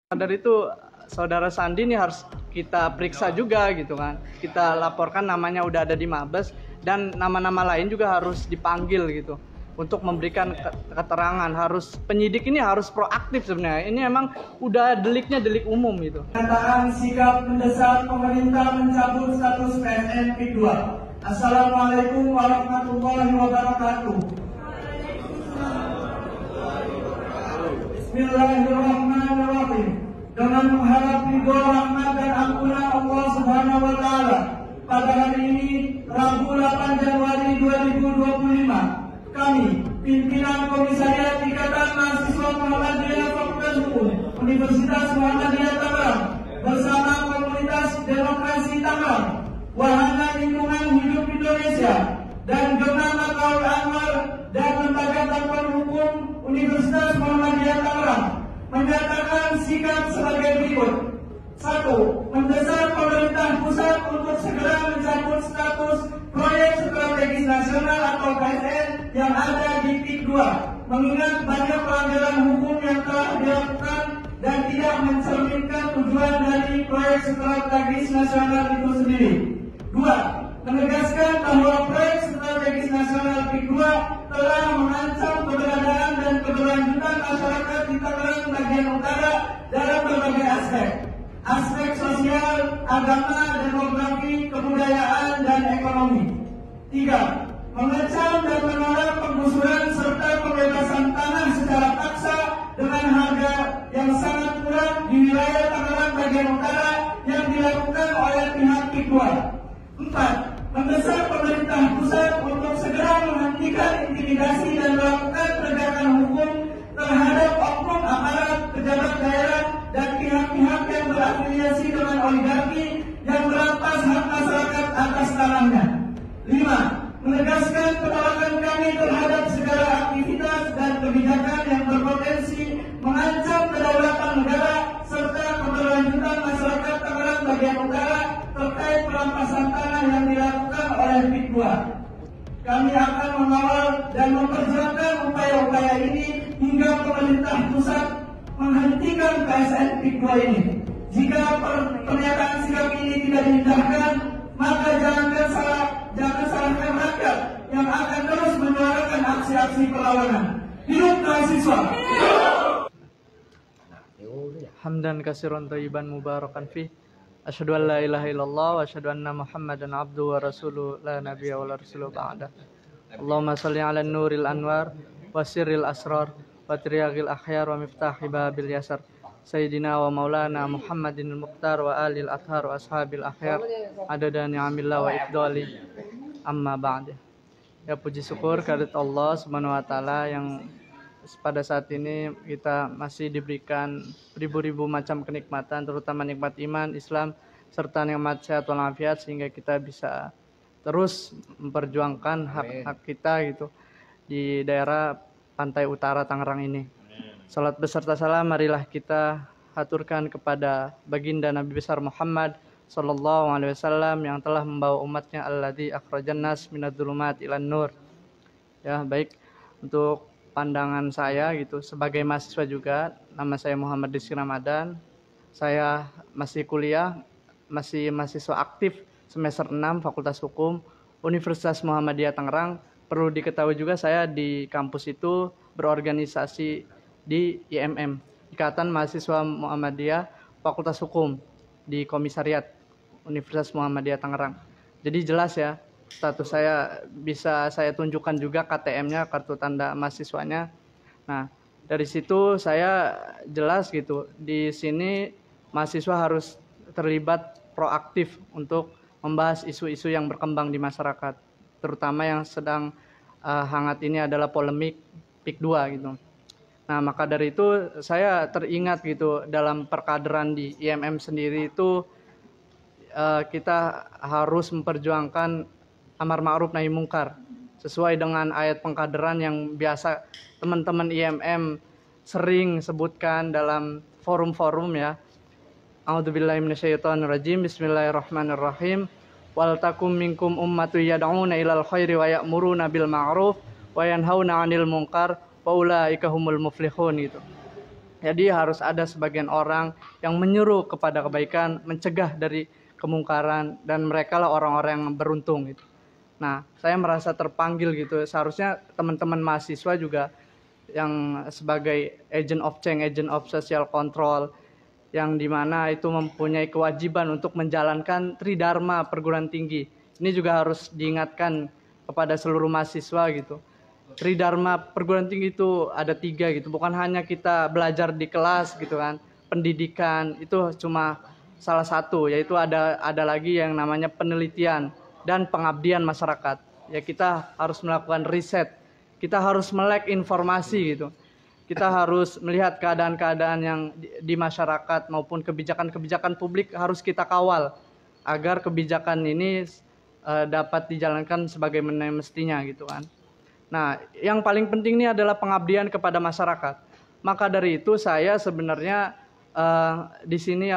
Dari itu saudara Sandi ini harus kita periksa juga gitu kan. Kita laporkan namanya udah ada di Mabes dan nama-nama lain juga harus dipanggil gitu untuk memberikan keterangan. Harus penyidik ini harus proaktif sebenarnya. Ini emang udah deliknya delik umum gitu. Pernyataan sikap mendesak pemerintah mencabut status PSN PIK 2. Assalamualaikum warahmatullahi wabarakatuh. Bismillahirrahmanirrahim. Dengan mengharap ridho, rahmat dan ampunan Allah Subhanahu wa taala, pada hari ini Rabu 8 Januari 2025, kami pimpinan Komisariat Ikatan Mahasiswa Muhammadiyah Fakultas Hukum Universitas Muhammadiyah Tangerang bersama komunitas Demokrasi Tangerang, Wahana Lingkungan Hidup Indonesia, dan Gemah Makaul Anwar dan Lembaga Bantuan Hukum Universitas Muhammadiyah Tangerang menyatakan sikap sebagai berikut. 1. Mendesak pemerintah pusat untuk segera mencabut status proyek strategis nasional atau PSN yang ada di PIK 2, mengingat banyak pelanggaran hukum yang telah dilakukan dan tidak mencerminkan tujuan dari proyek strategis nasional itu sendiri. 2. Menegaskan bahwa proyek strategis nasional PIK 2 telah mengancam keberadaan dan keberlanjutan masyarakat di Tangerang bagian utara dalam berbagai aspek sosial, agama, demografi, kebudayaan, dan ekonomi. 3. Mengecam dan menolak penggusuran serta pembebasan tanah secara paksa dengan harga yang sangat murah di wilayah Tangerang bagian utara yang dilakukan oleh pihak PIK 2. 4. Mendesak pemerintah pusat untuk segera menghentikan intimidasi dan melakukan penegakan hukum terhadap oknum aparat, pejabat daerah, dan pihak-pihak yang berafiliasi dengan oligarki yang merampas hak masyarakat atas tanahnya. 5. Menegaskan penolakan kami terhadap segala aktivitas dan kebijakan yang berpotensi mengancam kedaulatan negara serta keberlanjutan masyarakat Tangerang bagian utara terkait perampasan tanah yang dilakukan oleh PIK 2. Kami akan mengawal dan memperjuangkan upaya-upaya ini hingga pemerintah pusat menghentikan PSN PIK 2 ini. Jika pernyataan sikap ini tidak diindahkan, maka jangan salahkan rakyat yang akan terus menyuarakan aksi-aksi perlawanan. Hidup mahasiswa! Hamdan katsiran thayyiban mubarakan fi. Asyhadu an la ilaha illallah wa asyhadu anna Muhammadan abduhu wa rasuluhu la nabiyya wa la rasuluhu ba'da. Allahumma shalli 'ala nuril anwar wa sirril asrar wa tiryaqil akhyar wa miftahi babil yasar. Sayyidina wa maulana Muhammadin al-Muqtar wa alil athhar wa ashabil akhyar adada ni'amillah wa ifdali amma ba'da. Ya, puji syukur kehadirat Allah Subhanahu wa taala yang pada saat ini kita masih diberikan ribu-ribu macam kenikmatan, terutama nikmat iman, Islam, serta nikmat sehat walafiat, sehingga kita bisa terus memperjuangkan hak-hak kita gitu di daerah pantai utara Tangerang ini. Salat beserta salam marilah kita haturkan kepada baginda Nabi besar Muhammad sallallahu alaihi wasallam yang telah membawa umatnya alladzi akhrajan nas minadz-dzulumat ilan nur. Ya, baik, untuk pandangan saya gitu sebagai mahasiswa juga, nama saya Muhammad Rizky Ramadan. Saya masih kuliah, masih mahasiswa aktif semester 6 Fakultas Hukum Universitas Muhammadiyah Tangerang. Perlu diketahui juga saya di kampus itu berorganisasi di IMM, Ikatan Mahasiswa Muhammadiyah Fakultas Hukum, di Komisariat Universitas Muhammadiyah Tangerang. Jadi jelas ya, status saya bisa saya tunjukkan juga KTM-nya, kartu tanda mahasiswanya. Nah, dari situ saya jelas gitu, di sini mahasiswa harus terlibat proaktif untuk membahas isu-isu yang berkembang di masyarakat, terutama yang sedang hangat ini adalah polemik PIK 2 gitu. Nah, maka dari itu saya teringat gitu, dalam perkaderan di IMM sendiri itu kita harus memperjuangkan amar ma'ruf nahi mungkar sesuai dengan ayat pengkaderan yang biasa teman-teman IMM sering sebutkan dalam forum-forum ya. A'udzubillahi minasyaitonirrajim. Bismillahirrahmanirrahim. Wal takum minkum ummatun yad'una ilal khairi wa ya'muruna bil ma'ruf wa yanhauna 'anil munkar wa ulaika humul muflihun gitu. Jadi harus ada sebagian orang yang menyuruh kepada kebaikan, mencegah dari kemungkaran, dan mereka lah orang-orang yang beruntung gitu. Nah, saya merasa terpanggil gitu. Seharusnya teman-teman mahasiswa juga yang sebagai agent of change, agent of social control, yang dimana itu mempunyai kewajiban untuk menjalankan tridharma perguruan tinggi. Ini juga harus diingatkan kepada seluruh mahasiswa gitu. Tridharma perguruan tinggi itu ada 3 gitu, bukan hanya kita belajar di kelas gitu kan. Pendidikan itu cuma salah satu, yaitu ada lagi yang namanya penelitian dan pengabdian masyarakat. Ya, kita harus melakukan riset, kita harus melek informasi gitu. Kita harus melihat keadaan-keadaan yang di masyarakat maupun kebijakan-kebijakan publik harus kita kawal agar kebijakan ini dapat dijalankan sebagaimana mestinya gitu kan. Nah, yang paling penting ini adalah pengabdian kepada masyarakat. Maka dari itu saya sebenarnya di sini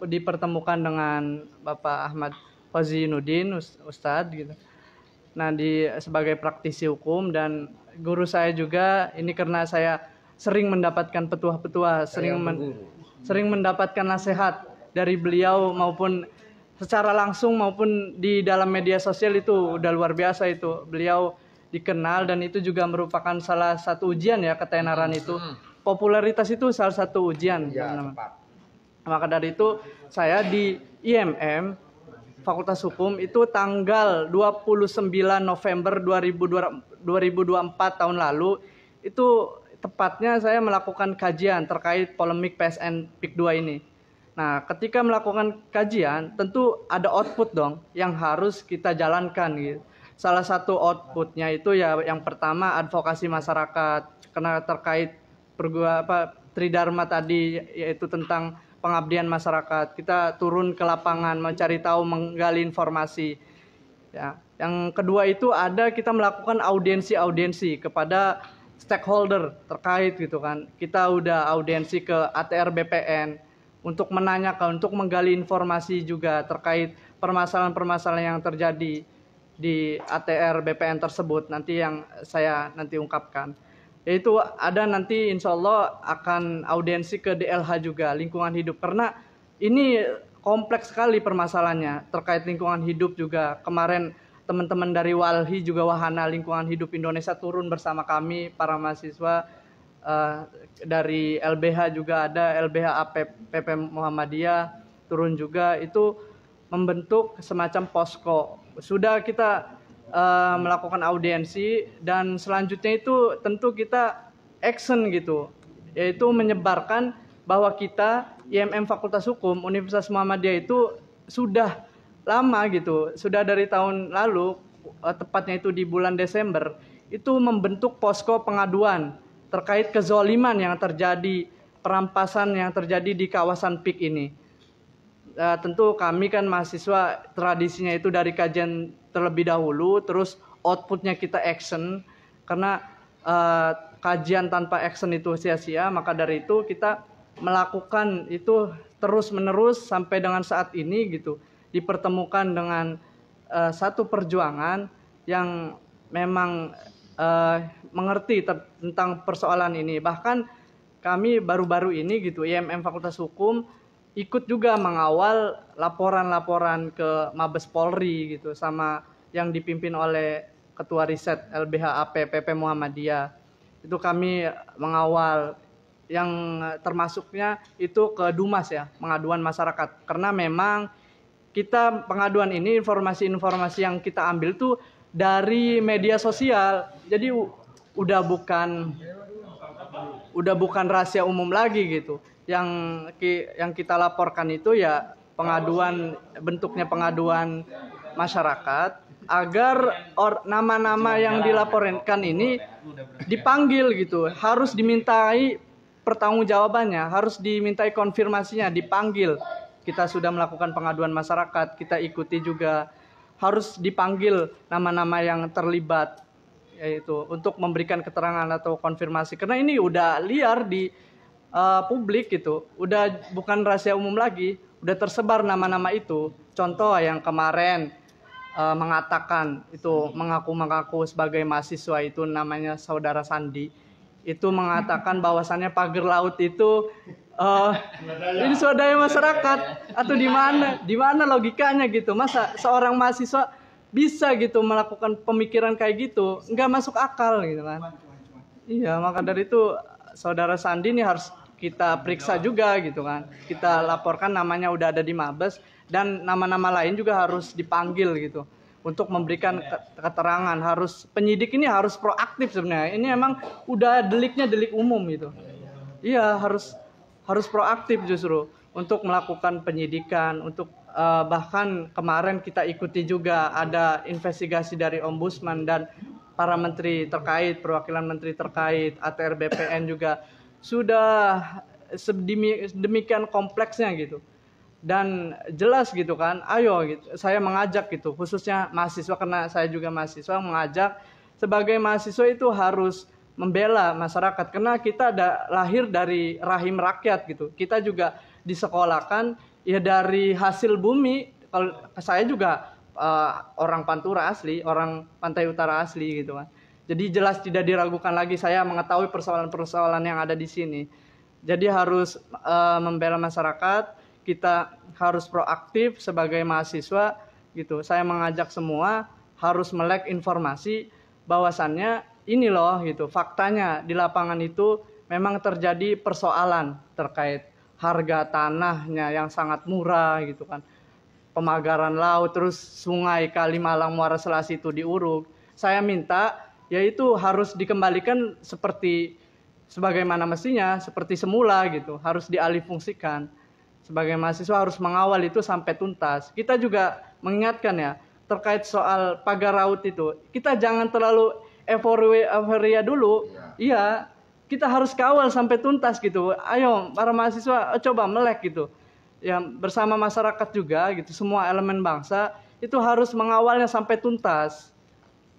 dipertemukan dengan Bapak Ahmad Fazinuddin, Ustadz gitu. Nah, sebagai praktisi hukum, dan guru saya juga ini karena saya sering mendapatkan petuah-petuah, sering mendapatkan nasihat dari beliau maupun secara langsung maupun di dalam media sosial, itu udah luar biasa itu. Beliau dikenal dan itu juga merupakan salah satu ujian ya, ketenaran itu. Popularitas itu salah satu ujian. Ya, maka dari itu saya di IMM Fakultas Hukum itu tanggal 29 November 2024 tahun lalu, itu tepatnya saya melakukan kajian terkait polemik PSN PIK 2 ini. Nah, ketika melakukan kajian tentu ada output dong yang harus kita jalankan gitu. Salah satu outputnya itu ya yang pertama advokasi masyarakat, karena terkait tridharma tadi, yaitu tentang pengabdian masyarakat. Kita turun ke lapangan mencari tahu, menggali informasi. Ya. Yang kedua itu kita melakukan audiensi kepada stakeholder terkait gitu kan. Kita udah audiensi ke ATR BPN untuk menanyakan, untuk menggali informasi juga terkait permasalahan-permasalahan yang terjadi di ATR BPN tersebut, nanti yang saya nanti ungkapkan. Yaitu ada nanti insya Allah akan audiensi ke DLH juga, lingkungan hidup. Karena ini kompleks sekali permasalahannya terkait lingkungan hidup juga. Kemarin teman-teman dari Walhi juga, Wahana Lingkungan Hidup Indonesia, turun bersama kami para mahasiswa. Dari LBH juga ada, LBH PP Muhammadiyah turun juga, itu membentuk semacam posko. Sudah kita melakukan audiensi, dan selanjutnya itu tentu kita action gitu, yaitu menyebarkan bahwa kita IMM Fakultas Hukum Universitas Muhammadiyah itu sudah lama gitu, sudah dari tahun lalu, tepatnya itu di bulan Desember, itu membentuk posko pengaduan terkait kezoliman yang terjadi, perampasan yang terjadi di kawasan PIK ini. Tentu kami kan mahasiswa tradisinya itu dari kajian terlebih dahulu, terus outputnya kita action, karena kajian tanpa action itu sia-sia. Maka dari itu kita melakukan itu terus menerus sampai dengan saat ini gitu, dipertemukan dengan satu perjuangan yang memang mengerti tentang persoalan ini. Bahkan kami baru-baru ini gitu, IMM Fakultas Hukum ikut juga mengawal laporan-laporan ke Mabes Polri gitu, sama yang dipimpin oleh Ketua Riset LBH PP Muhammadiyah. Itu kami mengawal, yang termasuknya itu ke Dumas ya, pengaduan masyarakat. Karena memang kita pengaduan ini, informasi-informasi yang kita ambil tuh dari media sosial. Jadi udah bukan rahasia umum lagi gitu. Yang kita laporkan itu ya pengaduan, bentuknya pengaduan masyarakat, agar nama-nama yang dilaporkan ini dipanggil gitu, harus dimintai pertanggungjawabannya, harus dimintai konfirmasinya, dipanggil. Kita sudah melakukan pengaduan masyarakat, kita ikuti juga, harus dipanggil nama-nama yang terlibat, yaitu untuk memberikan keterangan atau konfirmasi. Karena ini udah liar di publik gitu, udah bukan rahasia umum lagi, udah tersebar nama-nama itu. Contoh yang kemarin mengatakan itu, mengaku-mengaku sebagai mahasiswa, itu namanya Saudara Sandi. itu mengatakan bahwasannya pagar laut itu ini swadaya masyarakat atau di mana logikanya gitu? Masa seorang mahasiswa bisa gitu melakukan pemikiran kayak gitu? Nggak masuk akal gitu kan? Iya, maka dari itu saudara Sandi ini harus kita periksa juga gitu kan. Kita laporkan namanya udah ada di Mabes dan nama-nama lain juga harus dipanggil gitu untuk memberikan keterangan. Harus penyidik ini harus proaktif sebenarnya. Ini emang udah deliknya delik umum gitu. Iya, harus proaktif justru untuk melakukan penyidikan, untuk bahkan kemarin kita ikuti juga ada investigasi dari Ombudsman dan para menteri terkait, perwakilan menteri terkait, ATR BPN juga sudah demikian kompleksnya gitu. Dan jelas gitu kan, ayo gitu, saya mengajak gitu, khususnya mahasiswa karena saya juga mahasiswa, mengajak sebagai mahasiswa itu harus membela masyarakat karena kita lahir dari rahim rakyat gitu. Kita juga disekolahkan ya dari hasil bumi. Kalau saya juga orang Pantura asli, orang Pantai Utara asli gitu kan. Jadi jelas tidak diragukan lagi saya mengetahui persoalan-persoalan yang ada di sini. Jadi harus membela masyarakat, kita harus proaktif sebagai mahasiswa gitu. Saya mengajak semua harus melek informasi bahwasannya ini loh gitu, faktanya di lapangan itu memang terjadi persoalan terkait harga tanahnya yang sangat murah gitu kan. Pemagaran laut, terus sungai Kalimalang Muara Selasi itu diuruk. Saya minta yaitu harus dikembalikan seperti sebagaimana mestinya, seperti semula gitu, harus dialihfungsikan. Sebagai mahasiswa harus mengawal itu sampai tuntas. Kita juga mengingatkan ya terkait soal pagar laut itu, kita jangan terlalu euforia dulu. Iya, kita harus kawal sampai tuntas gitu. Ayo para mahasiswa coba melek gitu. Ya bersama masyarakat juga gitu, semua elemen bangsa itu harus mengawalnya sampai tuntas.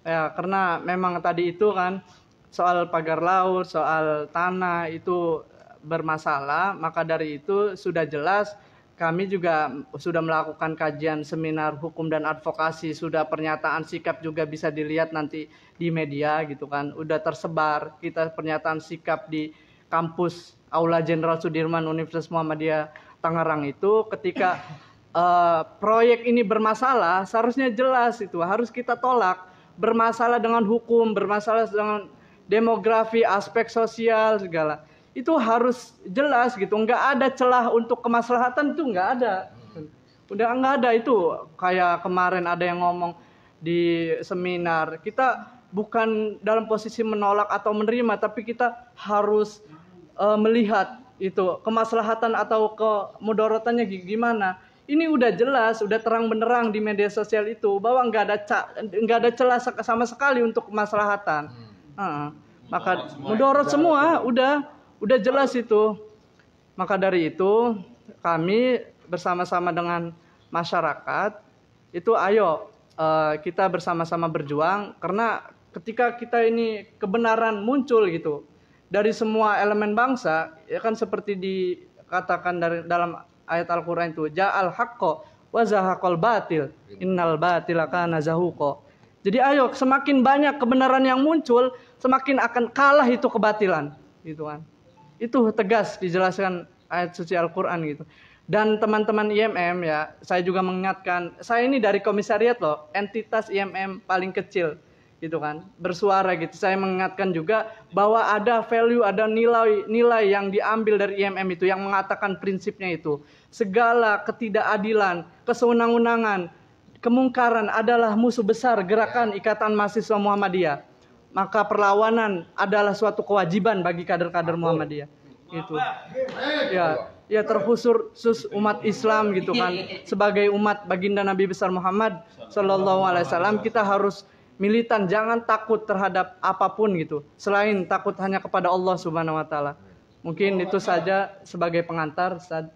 Ya, karena memang tadi itu kan soal pagar laut, soal tanah itu bermasalah, maka dari itu sudah jelas kami juga sudah melakukan kajian seminar hukum dan advokasi, sudah pernyataan sikap juga bisa dilihat nanti di media gitu kan, udah tersebar kita pernyataan sikap di kampus Aula Jenderal Sudirman Universitas Muhammadiyah Tangerang itu ketika proyek ini bermasalah, seharusnya jelas itu harus kita tolak. Bermasalah dengan hukum, bermasalah dengan demografi, aspek sosial segala. Itu harus jelas gitu, nggak ada celah untuk kemaslahatan itu nggak ada. Udah nggak ada itu. Kayak kemarin ada yang ngomong di seminar, kita bukan dalam posisi menolak atau menerima, tapi kita harus melihat itu kemaslahatan atau kemudaratannya gimana. Ini udah jelas, udah terang benderang di media sosial itu bahwa nggak ada celah sama sekali untuk kemaslahatan. Maka mudarat semua udah jelas itu. Maka dari itu kami bersama-sama dengan masyarakat itu ayo kita bersama-sama berjuang, karena ketika kita ini kebenaran muncul gitu dari semua elemen bangsa, ya kan seperti dikatakan dalam ayat Al-Quran itu, ja'al haqqo wa zahaqal batil innal batila kana zahuqa. Jadi ayo semakin banyak kebenaran yang muncul, semakin akan kalah itu kebatilan gitu kan. Itu tegas dijelaskan ayat suci Al-Quran gitu. Dan teman-teman IMM ya, saya juga mengingatkan, saya ini dari komisariat loh, entitas IMM paling kecil gitu kan, bersuara gitu. Saya mengingatkan juga bahwa ada value, ada nilai yang diambil dari IMM itu yang mengatakan prinsipnya itu segala ketidakadilan, kesewenang-wenangan, kemungkaran adalah musuh besar gerakan Ikatan Mahasiswa Muhammadiyah. Maka perlawanan adalah suatu kewajiban bagi kader-kader Muhammadiyah. Gitu. Ya terkhusus umat Islam gitu kan. Sebagai umat baginda Nabi besar Muhammad sallallahu alaihi wasallam, kita harus militan, jangan takut terhadap apapun gitu. Selain takut hanya kepada Allah Subhanahu wa taala. Mungkin itu saja sebagai pengantar, Ustaz.